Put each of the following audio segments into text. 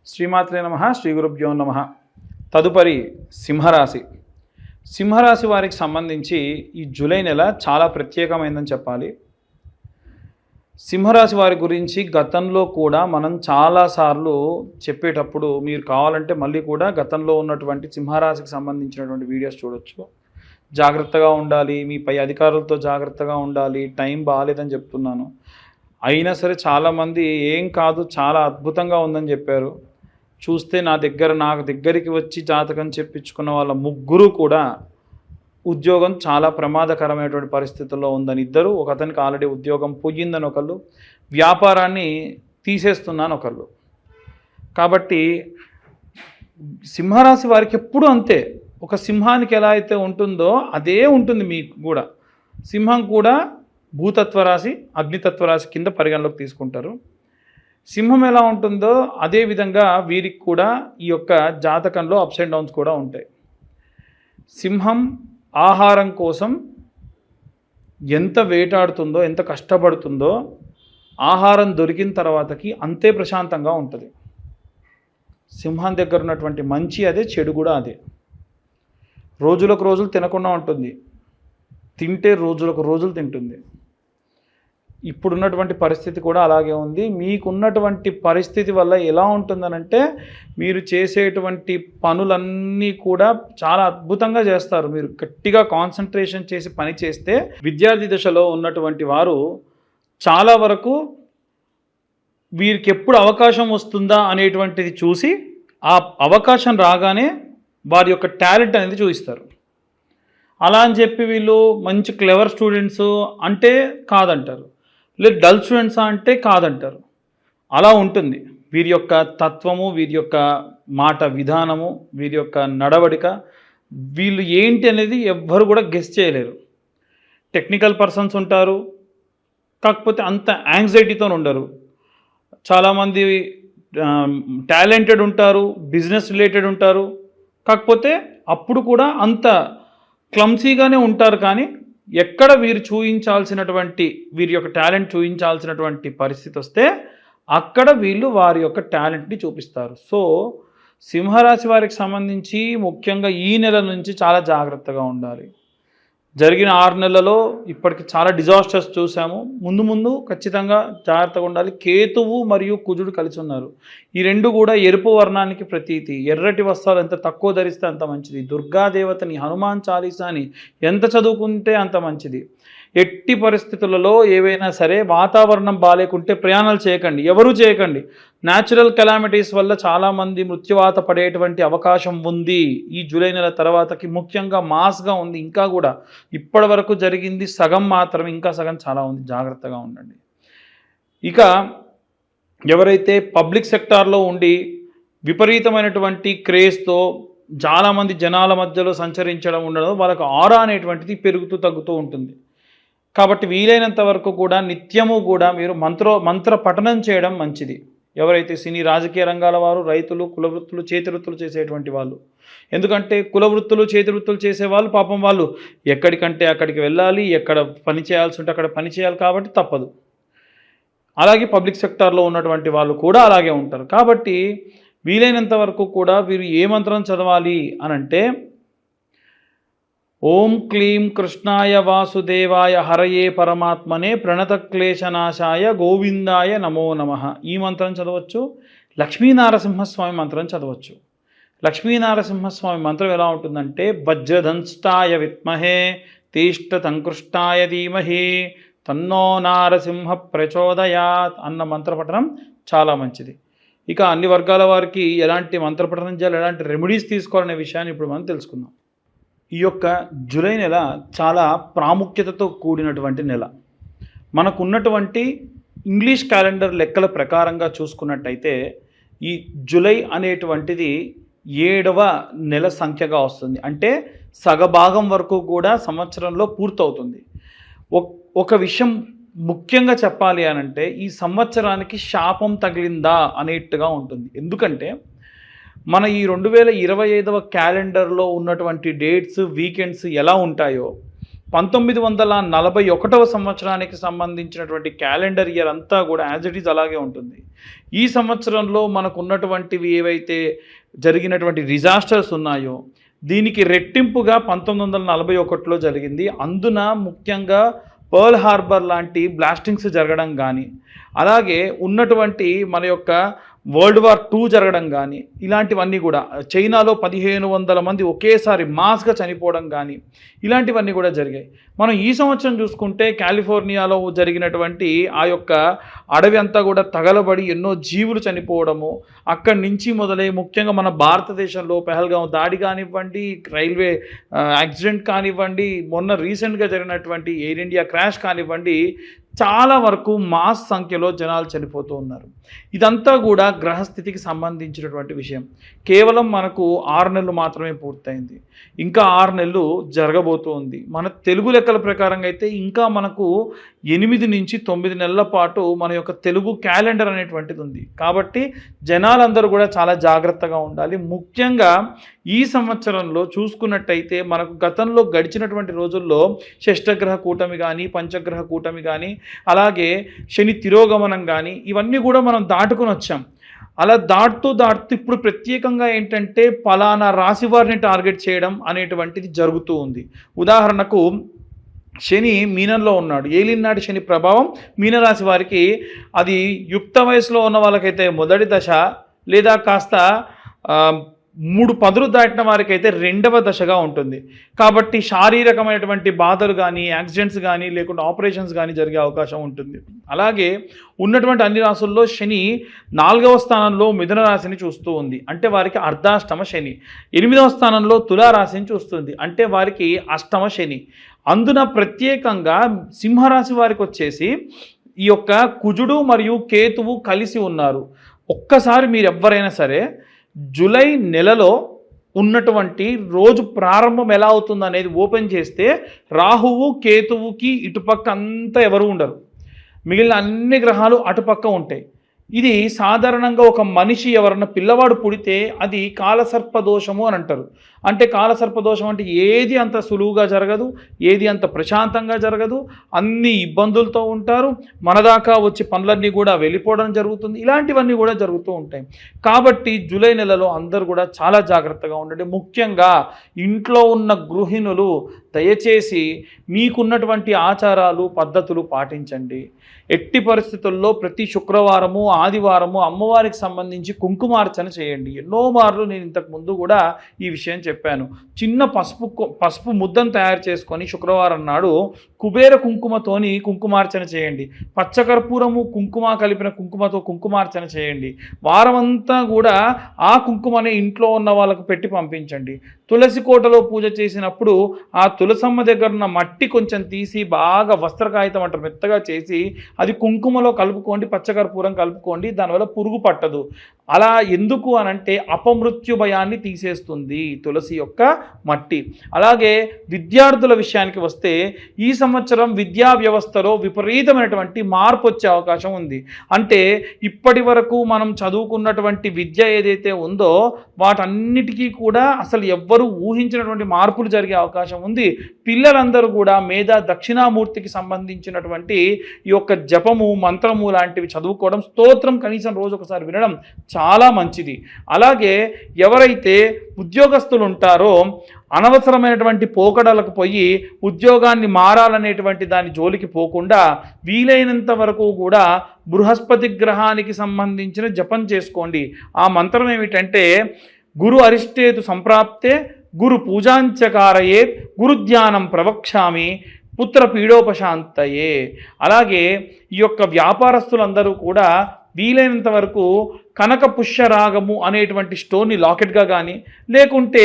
శ్రీమాత్రే నమః, శ్రీ గురుభ్యో నమః. తదుపరి సింహరాశి. సింహరాశి వారికి సంబంధించి ఈ జూలై నెల చాలా ప్రత్యేకమైందని చెప్పాలి. సింహరాశి వారి గురించి గతంలో కూడా మనం చాలాసార్లు చెప్పేటప్పుడు మీరు కావాలంటే మళ్ళీ కూడా గతంలో ఉన్నటువంటి సింహరాశికి సంబంధించినటువంటి వీడియోస్ చూడొచ్చు. జాగ్రత్తగా ఉండాలి, మీ పై అధికారులతో జాగ్రత్తగా ఉండాలి, టైం బాగాలేదని చెప్తున్నాను. అయినా సరే చాలామంది ఏం కాదు చాలా అద్భుతంగా ఉందని చెప్పారు. చూస్తే నాకు దగ్గరికి వచ్చి జాతకం చెప్పించుకున్న వాళ్ళ ముగ్గురు కూడా ఉద్యోగం చాలా ప్రమాదకరమైనటువంటి పరిస్థితుల్లో ఉందని ఇద్దరు, ఒకతనికి ఆల్రెడీ ఉద్యోగం పోయిందని ఒకళ్ళు, వ్యాపారాన్ని తీసేస్తున్నాను ఒకళ్ళు. కాబట్టి సింహరాశి వారికి ఎప్పుడు అంతే, ఒక సింహానికి ఎలా అయితే ఉంటుందో అదే ఉంటుంది మీకు కూడా. సింహం కూడా భూతత్వ రాశి, అగ్నితత్వ రాశి కింద పరిగణలోకి తీసుకుంటారు. సింహం ఎలా ఉంటుందో అదేవిధంగా వీరికి కూడా ఈ యొక్క జాతకంలో అప్స్ అండ్ డౌన్స్ కూడా ఉంటాయి. సింహం ఆహారం కోసం ఎంత వేటాడుతుందో, ఎంత కష్టపడుతుందో, ఆహారం దొరికిన తర్వాతకి అంతే ప్రశాంతంగా ఉంటుంది. సింహం దగ్గర ఉన్నటువంటి మంచి అదే, చెడు కూడా అదే. రోజులకు రోజులు తినకుండా ఉంటుంది, తింటే రోజులకు రోజులు తింటుంది. ఇప్పుడున్నటువంటి పరిస్థితి కూడా అలాగే ఉంది. మీకున్నటువంటి పరిస్థితి వల్ల ఎలా ఉంటుందనంటే మీరు చేసేటువంటి పనులన్నీ కూడా చాలా అద్భుతంగా చేస్తారు. మీరు గట్టిగా కాన్సన్ట్రేషన్ చేసి పని చేస్తే విద్యార్థి దశలో ఉన్నటువంటి వారు చాలా వరకు వీరికి ఎప్పుడు అవకాశం వస్తుందా అనేటువంటిది చూసి ఆ అవకాశం రాగానే వారి యొక్క టాలెంట్ అనేది చూపిస్తారు. అలా అని చెప్పి వీళ్ళు మంచి క్లెవర్ స్టూడెంట్స్ అంటే కాదంటారు, లేదు డల్ స్టూడెంట్సా అంటే కాదంటారు. అలా ఉంటుంది వీరి యొక్క తత్వము, వీరి యొక్క మాట విధానము, వీరి యొక్క నడవడిక. వీళ్ళు ఏంటి అనేది ఎవ్వరు కూడా గెస్ చేయలేరు. టెక్నికల్ పర్సన్స్ ఉంటారు, కాకపోతే అంత యాంగ్జైటీతో ఉండరు. చాలామంది టాలెంటెడ్ ఉంటారు, బిజినెస్ రిలేటెడ్ ఉంటారు, కాకపోతే అప్పుడు కూడా అంత క్లమ్సీగానే ఉంటారు. కానీ ఎక్కడ వీరు చూపించాల్సినటువంటి వీరి యొక్క టాలెంట్ చూపించాల్సినటువంటి పరిస్థితి వస్తే అక్కడ వీళ్ళు వారి యొక్క టాలెంట్ని చూపిస్తారు. సో సింహరాశి వారికి సంబంధించి ముఖ్యంగా ఈ నెల నుంచి చాలా జాగ్రత్తగా ఉండాలి. జరిగిన 6 నెలలలో ఇప్పటికి చాలా డిజాస్టర్స్ చూసాము. ముందు ఖచ్చితంగా జాగ్రత్తగా ఉండాలి. కేతువు మరియు కుజుడు కలిసి ఉన్నారు. ఈ రెండు కూడా ఎరుపు వర్ణానికి ప్రతీతి. ఎర్రటి వస్త్రాలు ఎంత తక్కువ ధరిస్తే అంత మంచిది. దుర్గాదేవతని, హనుమాన్ చాలీసాని ఎంత చదువుకుంటే అంత మంచిది. ఎట్టి పరిస్థితులలో ఏవైనా సరే వాతావరణం బాగాలేకుంటే ప్రయాణాలు చేయకండి, ఎవరూ చేయకండి. న్యాచురల్ కెలామిటీస్ వల్ల చాలామంది మృత్యువాత పడేటువంటి అవకాశం ఉంది ఈ జూలై నెల తర్వాతకి. ముఖ్యంగా మాస్గా ఉంది. ఇంకా కూడా ఇప్పటి వరకు జరిగింది సగం మాత్రమే, ఇంకా సగం చాలా ఉంది. జాగ్రత్తగా ఉండండి. ఇక ఎవరైతే పబ్లిక్ సెక్టార్లో ఉండి విపరీతమైనటువంటి క్రేజ్తో చాలామంది జనాల మధ్యలో సంచరించడం ఉండడం, వాళ్ళకు ఆరా అనేటువంటిది పెరుగుతూ తగ్గుతూ ఉంటుంది. కాబట్టి వీలైనంత వరకు కూడా నిత్యము కూడా మీరు మంత్ర పఠనం చేయడం మంచిది. ఎవరైతే సినీ రాజకీయ రంగాల వారు, రైతులు, కులవృత్తులు, చేతి వృత్తులు చేసేటువంటి వాళ్ళు. ఎందుకంటే కులవృత్తులు, చేతి వృత్తులు చేసేవాళ్ళు పాపం వాళ్ళు ఎక్కడికంటే అక్కడికి వెళ్ళాలి, ఎక్కడ పని చేయాల్సి ఉంటే అక్కడ పని చేయాలి, కాబట్టి తప్పదు. అలాగే పబ్లిక్ సెక్టార్లో ఉన్నటువంటి వాళ్ళు కూడా అలాగే ఉంటారు. కాబట్టి వీలైనంత వరకు కూడా వీరు ఏ మంత్రం చదవాలి అనంటే ఓం క్లీం కృష్ణాయ వాసుదేవాయ హరయే పరమాత్మనే ప్రణతక్లేశనాశాయ గోవిందాయ నమో నమః ఈ మంత్రం చదవచ్చు. లక్ష్మీనారసింహస్వామి మంత్రం చదవచ్చు. లక్ష్మీనారసింహస్వామి మంత్రం ఎలా ఉంటుందంటే వజ్రదంష్టాయ విద్మహే తీష్ట ధీమహి తన్నో నారసింహ ప్రచోదయాత్ అన్న మంత్రపఠనం చాలా మంచిది. ఇక అన్ని వర్గాల వారికి ఎలాంటి మంత్రపఠనం చేయాలి, ఎలాంటి రెమెడీస్ తీసుకోవాలనే విషయాన్ని ఇప్పుడు మనం తెలుసుకుందాం. ఈ యొక్క జూలై నెల చాలా ప్రాముఖ్యతతో కూడినటువంటి నెల. మనకున్నటువంటి ఇంగ్లీష్ క్యాలెండర్ లెక్కల ప్రకారంగా చూసుకున్నట్టయితే ఈ జూలై అనేటువంటిది 7వ నెల సంఖ్యగా వస్తుంది. అంటే సగభాగం వరకు కూడా సంవత్సరంలో పూర్తవుతుంది. ఒక విషయం ముఖ్యంగా చెప్పాలి అనంటే ఈ సంవత్సరానికి శాపం తగిలిందా అనేట్టుగా ఉంటుంది. ఎందుకంటే మన ఈ 2025వ క్యాలెండర్లో ఉన్నటువంటి డేట్స్, వీకెండ్స్ ఎలా ఉంటాయో 1941వ సంవత్సరానికి సంబంధించినటువంటి క్యాలెండర్ ఇయర్ అంతా కూడా యాజ్ ఇట్ ఈజ్ అలాగే ఉంటుంది. ఈ సంవత్సరంలో మనకు ఉన్నటువంటివి ఏవైతే జరిగినటువంటి డిజాస్టర్స్ ఉన్నాయో దీనికి రెట్టింపుగా 1941లో జరిగింది. అందున ముఖ్యంగా పర్ల్ హార్బర్ లాంటి బ్లాస్టింగ్స్ జరగడం కానీ, అలాగే ఉన్నటువంటి మన యొక్క వరల్డ్ వార్ II జరగడం కానీ, ఇలాంటివన్నీ కూడా చైనాలో 1500 మంది ఒకేసారి మాస్గా చనిపోవడం కానీ ఇలాంటివన్నీ కూడా జరిగాయి. మనం ఈ సంవత్సరం చూసుకుంటే కాలిఫోర్నియాలో జరిగినటువంటి ఆ యొక్క అడవి అంతా కూడా తగలబడి ఎన్నో జీవులు చనిపోవడము, అక్కడి నుంచి మొదలై ముఖ్యంగా మన భారతదేశంలో పెహల్గాం దాడి కానివ్వండి, రైల్వే యాక్సిడెంట్ కానివ్వండి, మొన్న రీసెంట్గా జరిగినటువంటి ఎయిర్ ఇండియా క్రాష్ కానివ్వండి, చాలా వరకు మాస్ సంఖ్యలో జనాలు చనిపోతూ ఉన్నారు. ఇదంతా కూడా గ్రహస్థితికి సంబంధించినటువంటి విషయం. కేవలం మనకు 6 నెలలు మాత్రమే పూర్తయింది, ఇంకా 6 నెలలు జరగబోతూ ఉంది. మన తెలుగు లెక్కల ప్రకారంగా అయితే ఇంకా మనకు 8 నుంచి 9 నెలల పాటు మన యొక్క తెలుగు క్యాలెండర్ అనేటువంటిది ఉంది. కాబట్టి జనాలందరూ కూడా చాలా జాగ్రత్తగా ఉండాలి. ముఖ్యంగా ఈ సంవత్సరంలో చూసుకున్నట్టయితే మనకు గతంలో గడిచినటువంటి రోజుల్లో షష్టగ్రహ కూటమి కానీ, పంచగ్రహ కూటమి కానీ, అలాగే శని తిరోగమనం కానీ ఇవన్నీ కూడా మనం దాటుకుని వచ్చాం. అలా దాటుతూ ఇప్పుడు ప్రత్యేకంగా ఏంటంటే పలానా రాశి వారిని టార్గెట్ చేయడం అనేటువంటిది జరుగుతూ ఉంది. ఉదాహరణకు శని మీనంలో ఉన్నాడు, ఏలినాటి శని ప్రభావం మీనరాశి వారికి అది యుక్త వయసులో ఉన్న వాళ్ళకైతే మొదటి దశ, లేదా కాస్త 3 పదులు దాటిన వారికి అయితే 2వ దశగా ఉంటుంది. కాబట్టి శారీరకమైనటువంటి బాధలు కానీ, యాక్సిడెంట్స్ కానీ, లేకుంటే ఆపరేషన్స్ కానీ జరిగే అవకాశం ఉంటుంది. అలాగే ఉన్నటువంటి అన్ని రాశుల్లో శని 4వ స్థానంలో మిథున రాశిని చూస్తూ ఉంది, అంటే వారికి అర్ధాష్టమ శని. 8వ స్థానంలో తులారాశిని చూస్తుంది, అంటే వారికి అష్టమ శని. అందున ప్రత్యేకంగా సింహరాశి వారికి వచ్చేసి ఈ యొక్క కుజుడు మరియు కేతువు కలిసి ఉన్నారు. ఒక్కసారి మీరు ఎవ్వరైనా సరే జూలై నెలలో ఉన్నటువంటి రోజు ప్రారంభం ఎలా అవుతుంది అనేది ఓపెన్ చేస్తే రాహువు కేతువుకి ఇటుపక్క అంతా ఎవరు ఉండరు, మిగిలిన అన్ని గ్రహాలు అటుపక్క ఉంటాయి. ఇది సాధారణంగా ఒక మనిషి ఎవరన్నా పిల్లవాడు పుడితే అది కాలసర్పదోషము అని అంటారు. అంటే కాలసర్పదోషం అంటే ఏది అంత సులువుగా జరగదు, ఏది అంత ప్రశాంతంగా జరగదు, అన్ని ఇబ్బందులతో ఉంటారు, మనదాకా వచ్చి పనులన్నీ కూడా వెళ్ళిపోవడం జరుగుతుంది, ఇలాంటివన్నీ కూడా జరుగుతూ ఉంటాయి. కాబట్టి జూలై నెలలో అందరూ కూడా చాలా జాగ్రత్తగా ఉండండి. ముఖ్యంగా ఇంట్లో ఉన్న గృహిణులు దయచేసి మీకున్నటువంటి ఆచారాలు పద్ధతులు పాటించండి. ఎట్టి పరిస్థితుల్లో ప్రతి శుక్రవారము ఆదివారము అమ్మవారికి సంబంధించి కుంకుమార్చన చేయండి. ఎన్నో మార్లు నేను ఇంతకు ముందు కూడా ఈ విషయం చెప్పాను. చిన్న పసుపు ముద్దను తయారు చేసుకొని శుక్రవారం నాడు కుబేర కుంకుమతోని కుంకుమార్చన చేయండి. పచ్చకర్పూరము కుంకుమ కలిపిన కుంకుమతో కుంకుమార్చన చేయండి. వారమంతా కూడా ఆ కుంకుమని ఇంట్లో ఉన్న వాళ్ళకు పెట్టి పంపించండి. తులసి కోటలో పూజ చేసినప్పుడు ఆ తులసమ్మ దగ్గర ఉన్న మట్టి కొంచెం తీసి బాగా వస్త్రకాగితం అంటారు మెత్తగా చేసి అది కుంకుమలో కలుపుకోండి, పచ్చకర్పూరం కలుపుకోండి, దానివల్ల పురుగు పట్టదు. అలా ఎందుకు అనంటే అపమృత్యు భయాన్ని తీసేస్తుంది తులసి యొక్క మట్టి. అలాగే విద్యార్థుల విషయానికి వస్తే ఈ సంవత్సరం విద్యా వ్యవస్థలో విపరీతమైనటువంటి మార్పు వచ్చే అవకాశం ఉంది. అంటే ఇప్పటి వరకు మనం చదువుకున్నటువంటి విద్య ఏదైతే ఉందో వాటన్నిటికీ కూడా అసలు ఎవ్వరూ ఊహించినటువంటి మార్పులు జరిగే అవకాశం ఉంది. పిల్లలందరూ కూడా మేధా దక్షిణామూర్తికి సంబంధించినటువంటి ఈ యొక్క జపము మంత్రము లాంటివి చదువుకోవడం, స్తోత్రం కనీసం రోజు ఒకసారి వినడం చాలా మంచిది. అలాగే ఎవరైతే ఉద్యోగస్తులు ఉంటారో అనవసరమైనటువంటి పోకడలకు పోయి ఉద్యోగాన్ని మారాలనేటువంటి దాని జోలికి పోకుండా వీలైనంత వరకు కూడా బృహస్పతి గ్రహానికి సంబంధించిన జపం చేసుకోండి. ఆ మంత్రం ఏమిటంటే గురు అరిష్టేతు సంప్రాప్తే గురు పూజాంచకారయే గురు ధ్యానం ప్రవక్ష్యామి పుత్ర పీడోపశాంతయే. అలాగే ఈ యొక్క వ్యాపారస్తులందరూ కూడా వీలైనంత వరకు కనక పుష్యరాగము అనేటువంటి స్టోన్ని లాకెట్గా కానీ లేకుంటే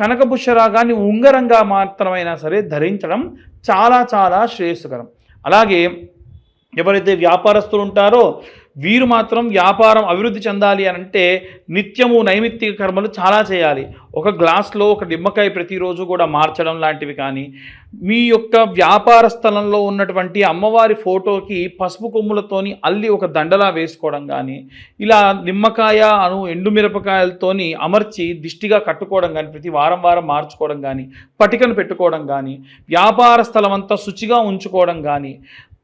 కనక పుష్యరాగాన్ని ఉంగరంగా మాత్రమైనా సరే ధరించడం చాలా చాలా శ్రేయస్కరం. అలాగే ఎవరైతే వ్యాపారస్తులు ఉంటారో వీరు మాత్రం వ్యాపారం అభివృద్ధి చెందాలి అని అంటే నిత్యము నైమిత్తిక కర్మలు చాలా చేయాలి. ఒక గ్లాస్లో ఒక నిమ్మకాయ ప్రతిరోజు కూడా మార్చడం లాంటివి కానీ, మీ యొక్క వ్యాపార స్థలంలో ఉన్నటువంటి అమ్మవారి ఫోటోకి పసుపు కొమ్ములతోని అల్లి ఒక దండలా వేసుకోవడం కానీ, ఇలా నిమ్మకాయ ఎండుమిరపకాయలతోని అమర్చి దిష్టిగా కట్టుకోవడం కానీ, ప్రతి వారం వారం మార్చుకోవడం కానీ, పటికను పెట్టుకోవడం కానీ, వ్యాపార స్థలం అంతా శుచిగా ఉంచుకోవడం కానీ,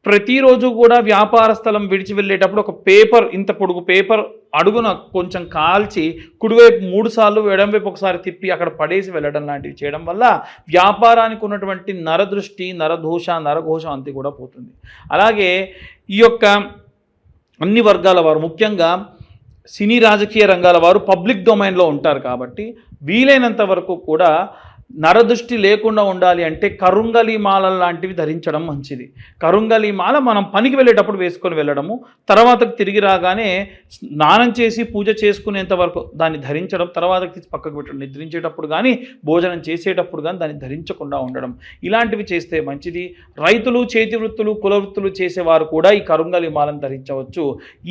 ప్రతిరోజు కూడా వ్యాపార స్థలం విడిచి వెళ్ళేటప్పుడు ఒక పేపర్, ఇంత పొడుగు పేపర్ అడుగున కొంచెం కాల్చి కుడివైపు 3 సార్లు ఎడంవైపు ఒకసారి తిప్పి అక్కడ పడేసి వెళ్ళడం లాంటివి చేయడం వల్ల వ్యాపారానికి ఉన్నటువంటి నరదృష్టి, నరదోష, నరఘోషం అంతా కూడా పోతుంది. అలాగే ఈ యొక్క అన్ని వర్గాల వారు, ముఖ్యంగా సినీ రాజకీయ రంగాల వారు పబ్లిక్ డొమైన్లో ఉంటారు కాబట్టి వీలైనంత వరకు కూడా నరదృష్టి లేకుండా ఉండాలి అంటే కరుంగలి మాల లాంటివి ధరించడం మంచిది. కరుంగలి మాల మనం పనికి వెళ్ళేటప్పుడు వేసుకొని వెళ్ళడము, తర్వాత తిరిగి రాగానే స్నానం చేసి పూజ చేసుకునేంత వరకు దాన్ని ధరించడం, తర్వాత తీసి పక్కకు పెట్టడం, నిద్రించేటప్పుడు కానీ భోజనం చేసేటప్పుడు కానీ దాన్ని ధరించకుండా ఉండడం, ఇలాంటివి చేస్తే మంచిది. రైతులు, చేతి వృత్తులు, కుల వృత్తులు చేసేవారు కూడా ఈ కరుంగలి మాలను ధరించవచ్చు.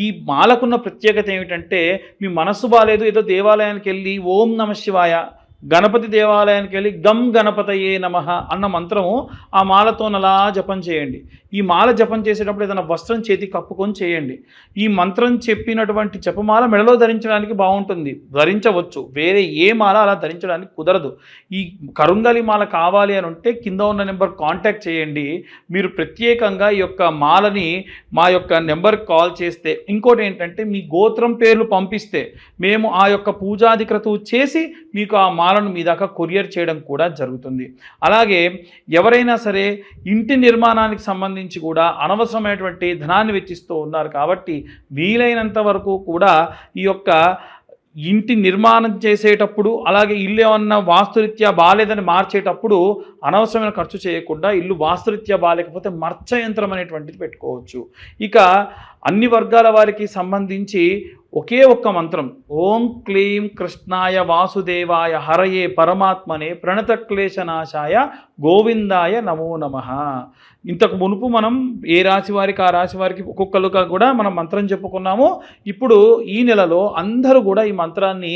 ఈ మాలకున్న ప్రత్యేకత ఏమిటంటే, మీ మనస్సు బాలేదు, ఏదో దేవాలయానికి వెళ్ళి ఓం నమ శివాయ, గణపతి దేవాలయానికి వెళ్ళి గం గణపతయే నమః అన్న మంత్రము ఆ మాలతో అలా జపం చేయండి. ఈ మాల జపం చేసేటప్పుడు ఏదైనా వస్త్రం చేతి కప్పుకొని చేయండి. ఈ మంత్రం చెప్పినటువంటి జపమాల మెడలో ధరించడానికి బాగుంటుంది, ధరించవచ్చు. వేరే ఏ మాల అలా ధరించడానికి కుదరదు. ఈ కరుంగలి మాల కావాలి అని ఉంటే కింద ఉన్న నెంబర్ కాంటాక్ట్ చేయండి. మీరు ప్రత్యేకంగా ఈ యొక్క మాలని మా యొక్క నెంబర్కి కాల్ చేస్తే, ఇంకోటి ఏంటంటే మీ గోత్రం పేర్లు పంపిస్తే మేము ఆ యొక్క పూజాధిక్రతువు చేసి మీకు ఆ మాలను మీ దాకా కొరియర్ చేయడం కూడా జరుగుతుంది. అలాగే ఎవరైనా సరే ఇంటి నిర్మాణానికి సంబంధించి కూడా అనవసరమైనటువంటి ధనాన్ని వెచ్చిస్తూ ఉన్నారు కాబట్టి వీలైనంత వరకు కూడా ఈ యొక్క ఇంటి నిర్మాణం చేసేటప్పుడు, అలాగే ఇల్లు ఏమన్నా వాస్తురీత్యా బాగాలేదని మార్చేటప్పుడు అనవసరమైన ఖర్చు చేయకుండా ఇల్లు వాస్తురీత్యా బాగాలేకపోతే మర్చ యంత్రం అనేటువంటిది పెట్టుకోవచ్చు. ఇక అన్ని వర్గాల వారికి సంబంధించి ఒకే ఒక్క మంత్రం, ఓం క్లీం కృష్ణాయ వాసుదేవాయ హరయే పరమాత్మనే ప్రణతక్లేశనాశాయ గోవిందాయ నమో నమః. ఇంతకు మునుపు మనం ఏ రాశి వారికి ఆ రాశి వారికి ఒక్కొక్కరుగా కూడా మనం మంత్రం చెప్పుకున్నాము. ఇప్పుడు ఈ నెలలో అందరూ కూడా ఈ మంత్రాన్ని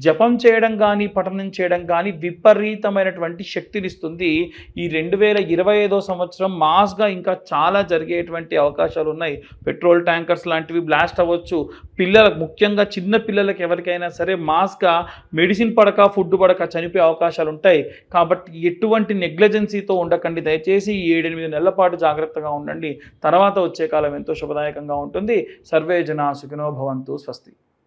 జపం చేయడం కానీ పఠనం చేయడం కానీ విపరీతమైనటువంటి శక్తినిస్తుంది. ఈ 2025 సంవత్సరం మాస్గా ఇంకా చాలా జరిగేటువంటి అవకాశాలు ఉన్నాయి. పెట్రోల్ ట్యాంకర్స్ లాంటివి బ్లాస్ట్ అవ్వచ్చు. పిల్లలకు, ముఖ్యంగా చిన్న పిల్లలకి ఎవరికైనా సరే మాస్గా మెడిసిన్ పడక, ఫుడ్ పడక చనిపోయే అవకాశాలు ఉంటాయి. కాబట్టి ఎటువంటి నెగ్లిజెన్సీతో ఉండకండి. దయచేసి 7-8 నెలల పాటు జాగ్రత్తగా ఉండండి. తర్వాత వచ్చే కాలం ఎంతో శుభదాయకంగా ఉంటుంది. సర్వే జనా సుఖినో భవంతు. స్వస్తి.